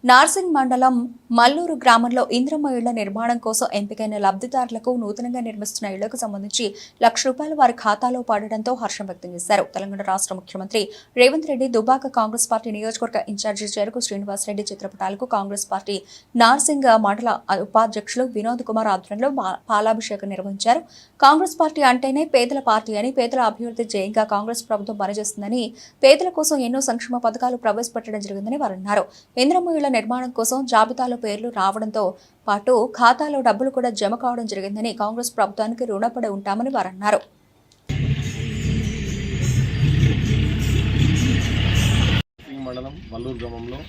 నార్సింగ్ మండలం మల్లూరు గ్రామంలో ఇంద్రమ్మ ఇళ్ల నిర్మాణం కోసం ఎంపికైన లబ్ధిదారులకు నూతనంగా నిర్మిస్తున్న ఇళ్లకు సంబంధించి ₹1,00,000 వారి ఖాతాలో పడడంతో హర్షం వ్యక్తం చేశారు. తెలంగాణ రాష్ట్ర ముఖ్యమంత్రి రేవంత్ రెడ్డి దుబాక కాంగ్రెస్ పార్టీ నియోజకవర్గ ఇన్ఛార్జి చెరుకు శ్రీనివాసరెడ్డి చిత్రపటాలకు కాంగ్రెస్ పార్టీ నార్సింగ్ మండల ఉపాధ్యక్షులు వినోద్ కుమార్ ఆధ్వర్యంలో పాలాభిషేకం నిర్వహించారు. కాంగ్రెస్ పార్టీ అంటేనే పేదల పార్టీ అని, పేదల అభివృద్ధి ధ్యేయంగా కాంగ్రెస్ ప్రభుత్వం పనిచేస్తుందని, పేదల కోసం ఎన్నో సంక్షేమ పథకాలు ప్రవేశపెట్టడం జరిగిందని వారు అన్నారు. ఇంద్రమ్మ ఇళ్ల నిర్మాణం కోసం జాబితాలో పేర్లు రావడంతో పాటు ఖాతాలో డబ్బులు కూడా జమ కావడం జరిగిందని, కాంగ్రెస్ ప్రభుత్వానికి రుణపడి ఉంటామని వారు అన్నారు. మండలం మల్లూరు గ్రామంలో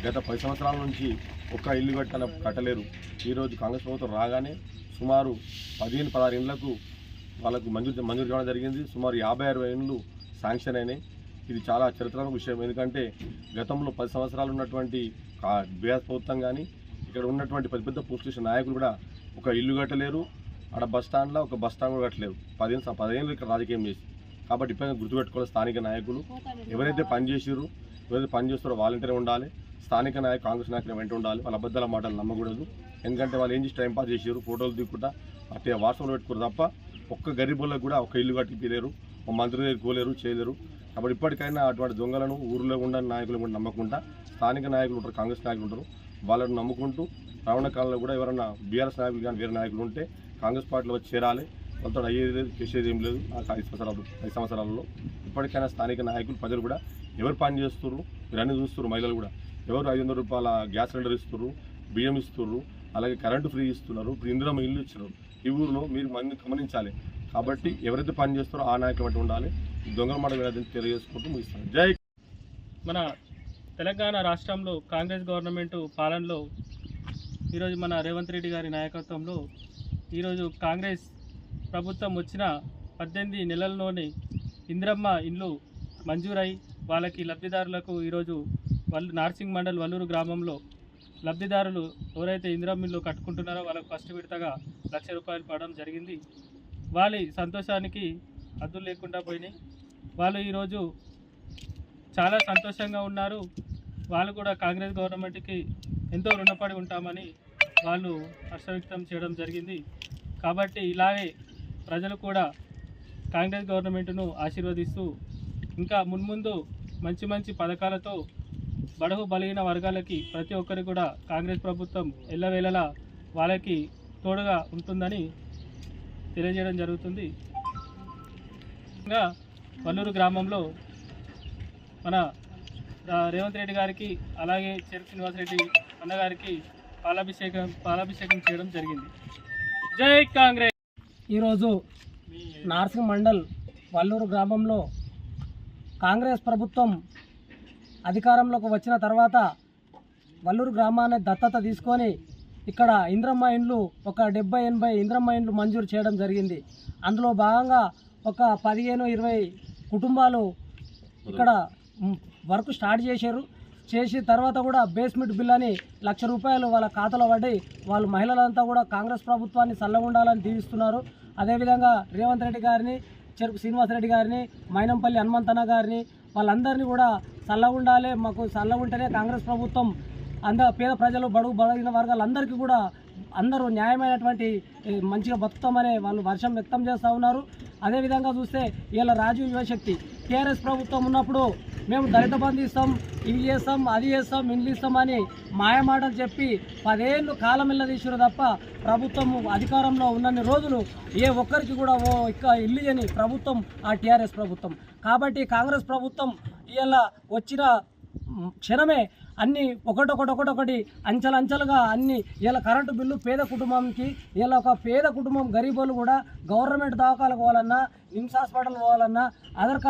గత 10 సంవత్సరాల నుంచి ఒక్క ఇల్లు కట్టలేరు. ఈరోజు కాంగ్రెస్ ప్రభుత్వం రాగానే సుమారు 15-16 ఇండ్లకు వాళ్ళకు మంజూరు కావడం జరిగింది. సుమారు 50-60 ఇండ్లు శాంక్షన్ అయినాయి. ఇది చాలా చరిత్రాత్మక విషయం. ఎందుకంటే గతంలో 10 సంవత్సరాలు ఉన్నటువంటి బీఆర్ఎస్ ప్రభుత్వం కానీ ఇక్కడ ఉన్నటువంటి పెద్ద పెద్ద పోలీస్ స్టేషన్ నాయకులు కూడా ఒక ఇల్లు కట్టలేరు. ఆడ బస్ స్టాండ్లో ఒక బస్ స్టాండ్ కూడా కట్టలేరు. 10 ఏళ్ళు ఇక్కడ రాజకీయం చేసి. కాబట్టి ఇప్పటికే గుర్తుపెట్టుకోవాలి, స్థానిక నాయకులు ఎవరైతే పనిచేసారో, ఎవరైతే పనిచేస్తారో వాలంటీర్ ఉండాలి. స్థానిక నాయకులు, కాంగ్రెస్ నాయకులు వెంట ఉండాలి. వాళ్ళ అబద్ధాల మాటలు నమ్మకూడదు. ఎందుకంటే వాళ్ళు ఏం చేసి టైంపాస్ చేసారు, ఫోటోలు దిక్కుంటా అట్టే వాట్సాప్లో పెట్టుకోరు తప్ప ఒక్క గరీబులకు కూడా ఒక ఇల్లు కట్టిపోలేరు, ఒక మంత్రి దగ్గర పోలేరు, చేయలేరు. కాబట్టి ఇప్పటికైనా అటువంటి దొంగలను ఊరిలో ఉండే నాయకులు కూడా నమ్మకుండా స్థానిక నాయకులు ఉంటారు, కాంగ్రెస్ నాయకులు ఉంటారు, వాళ్ళని నమ్ముకుంటూ రావణ కాలంలో కూడా ఎవరైనా బీఆర్ఎస్ నాయకులు కానీ వేరే నాయకులు ఉంటే కాంగ్రెస్ పార్టీలో వచ్చి చేరాలి. వాళ్ళతో అయ్యేది లేదు, చేసేది ఏం లేదు. ఆ 5 సంవత్సరాలలో ఇప్పటికైనా స్థానిక నాయకులు, ప్రజలు కూడా ఎవరు పని చేస్తున్నారు మీరు అన్నీ చూస్తున్నారు. మహిళలు కూడా ఎవరు ₹500 గ్యాస్ సిలిండర్ ఇస్తున్నారు, బియ్యం ఇస్తున్నారు, అలాగే కరెంటు ఫ్రీ ఇస్తున్నారు. ఇప్పుడు ఇందిరమ్మ ఇల్లు ఇచ్చినారు. ఈ ఊరిలో మీరు మంది గమనించాలి. కాబట్టి ఎవరైతే పని చేస్తారో ఆ నాయకులు బట్టి ఉండాలి. దొంగల మాట వినదని తెలియజేసుకుంటూ ముగిస్తాను. జై. మన తెలంగాణ రాష్ట్రంలో కాంగ్రెస్ గవర్నమెంట్ పాలనలో ఈరోజు మన రేవంత్ రెడ్డి గారి నాయకత్వంలో ఈరోజు కాంగ్రెస్ ప్రభుత్వం వచ్చిన 18 నెలల్లోనే ఇంద్రమ్మ ఇండ్లు మంజూరై వాళ్ళకి లబ్ధిదారులకు ఈరోజు నార్సింగ్ మండల్ వల్లూరు గ్రామంలో లబ్ధిదారులు ఎవరైతే ఇంద్రమ్మ ఇల్లు కట్టుకుంటున్నారో వాళ్ళకు ఫస్ట్ విడతగా ₹1,00,000 పడడం జరిగింది. వాళ్ళ సంతోషానికి హద్దులు లేకుండా పోయినాయి. వాళ్ళు ఈరోజు చాలా సంతోషంగా ఉన్నారు. వాళ్ళు కూడా కాంగ్రెస్ గవర్నమెంట్కి ఎంతో రుణపడి ఉంటామని వాళ్ళు హర్ష వ్యక్తం చేయడం జరిగింది. కాబట్టి ఇలాగే ప్రజలు కూడా కాంగ్రెస్ గవర్నమెంట్ను ఆశీర్వదిస్తూ ఇంకా మున్ముందు మంచి మంచి పథకాలతో బడుగు బలహీన వర్గాలకి ప్రతి ఒక్కరికి కూడా కాంగ్రెస్ ప్రభుత్వం ఎల్లవేళలా వాళ్ళకి తోడుగా ఉంటుందని తెలియజేయడం జరుగుతుంది. ఇంకా వల్లూరు గ్రామంలో మన రేవంత్ రెడ్డి గారికి అలాగే చెరుకు శ్రీనివాసరెడ్డి అన్నగారికి పాలాభిషేకం చేయడం జరిగింది. జై కాంగ్రెస్. ఈరోజు నార్సింగ్ మండల్ వల్లూరు గ్రామంలో కాంగ్రెస్ ప్రభుత్వం అధికారంలోకి వచ్చిన తర్వాత వల్లూరు గ్రామాన్ని దత్తత తీసుకొని ఇక్కడ ఇంద్రమ్మ ఇండ్లు ఒక 70-80 ఇంద్రమ్మ ఇండ్లు మంజూరు చేయడం జరిగింది. అందులో భాగంగా ఒక 15-20 కుటుంబాలు ఇక్కడ వర్క్ స్టార్ట్ చేసి తర్వాత కూడా బేస్మెంట్ బిల్ అని ₹1,00,000 వాళ్ళ ఖాతాలో పడి వాళ్ళు మహిళలంతా కూడా కాంగ్రెస్ ప్రభుత్వాన్ని చల్లగుండాలని దీవిస్తున్నారు. అదేవిధంగా రేవంత్ రెడ్డి గారిని, చెరుకు శ్రీనివాసరెడ్డి గారిని, మైనంపల్లి హనుమంతన్న గారిని వాళ్ళందరినీ కూడా చల్లగుండాలి, మాకు చల్లగుంటేనే కాంగ్రెస్ ప్రభుత్వం పేద ప్రజలు, బడుగు బలహీన వర్గాలందరికీ కూడా అందరూ న్యాయమైనటువంటి మంచిగా బతుకుతామని వాళ్ళు వర్షం వ్యక్తం చేస్తూ ఉన్నారు. అదేవిధంగా చూస్తే ఇలా రాజీవ్ యువశక్తి టీఆర్ఎస్ ప్రభుత్వం ఉన్నప్పుడు మేము దళిత బంధు ఇస్తాం, ఇవి చేస్తాం, అది చేస్తాం, ఇండ్లు ఇస్తామని మాయమాటలు చెప్పి 10 ఏళ్ళు కాలం తీసారు తప్ప ప్రభుత్వం అధికారంలో ఉన్నన్ని రోజులు ఏ ఒక్కరికి కూడా ఇల్లు చేయని ప్రభుత్వం ఆ టీఆర్ఎస్ ప్రభుత్వం. కాబట్టి కాంగ్రెస్ ప్రభుత్వం ఇలా వచ్చిన క్షణమే అన్నీ ఒకటొకటి అంచెలంచెలుగా అన్నీ ఇలా కరెంటు బిల్లు పేద కుటుంబంకి, ఇలా ఒక పేద కుటుంబం గరీబులు కూడా గవర్నమెంట్ దవాఖాలకు పోవాలన్నా, నిమ్స్ హాస్పిటల్ పోవాలన్నా ఆధార్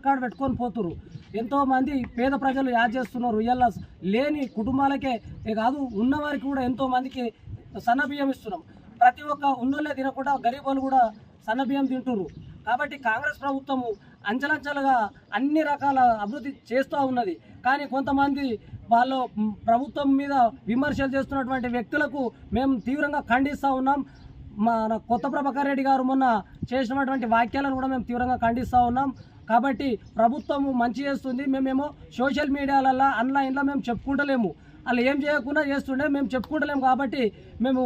కార్డు పెట్టుకొని పోతున్నారు. ఎంతోమంది పేద ప్రజలు యాడ్ చేస్తున్నారు. ఇలా లేని కుటుంబాలకే కాదు, ఉన్నవారికి కూడా ఎంతోమందికి సన్నబియ్యం ఇస్తున్నాం. ప్రతి ఒక్క ఉన్నోళ్ళే తినకుండా గరీబులు కూడా సన్నబియ్యం తింటున్నారు. కాబట్టి కాంగ్రెస్ ప్రభుత్వము అంచెలంచెలుగా అన్ని రకాల అభివృద్ధి చేస్తూ ఉన్నది. కానీ కొంతమంది వాళ్ళు ప్రభుత్వం మీద విమర్శలు చేస్తున్నటువంటి వ్యక్తులకు మేము తీవ్రంగా ఖండిస్తూ ఉన్నాం. మన కొత్త ప్రభాకర్ రెడ్డి గారు మొన్న చేసినటువంటి వ్యాఖ్యలను కూడా మేము తీవ్రంగా ఖండిస్తూ ఉన్నాం. కాబట్టి ప్రభుత్వము మంచి చేస్తుంది, మేమేమో సోషల్ మీడియాలలో ఆన్లైన్లో మేము చెప్పుకుంటలేము, వాళ్ళు ఏం చేయకుండా చేస్తుండే మేము చెప్పుకుంటలేము. కాబట్టి మేము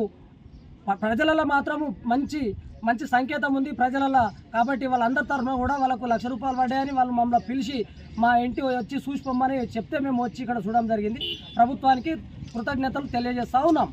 ప్రజలలో మాత్రము మంచి సంకేతం ఉంది ప్రజలలో. కాబట్టి వాళ్ళందరి తరఫున కూడా వాళ్ళకు ₹1,00,000 పడ్డాయని వాళ్ళు మమ్మల్ని పిలిచి మా ఇంటి వచ్చి చూసిపోమ్మని చెప్తే మేము వచ్చి ఇక్కడ చూడడం జరిగింది. ప్రభుత్వానికి కృతజ్ఞతలు తెలియజేస్తూ ఉన్నాం.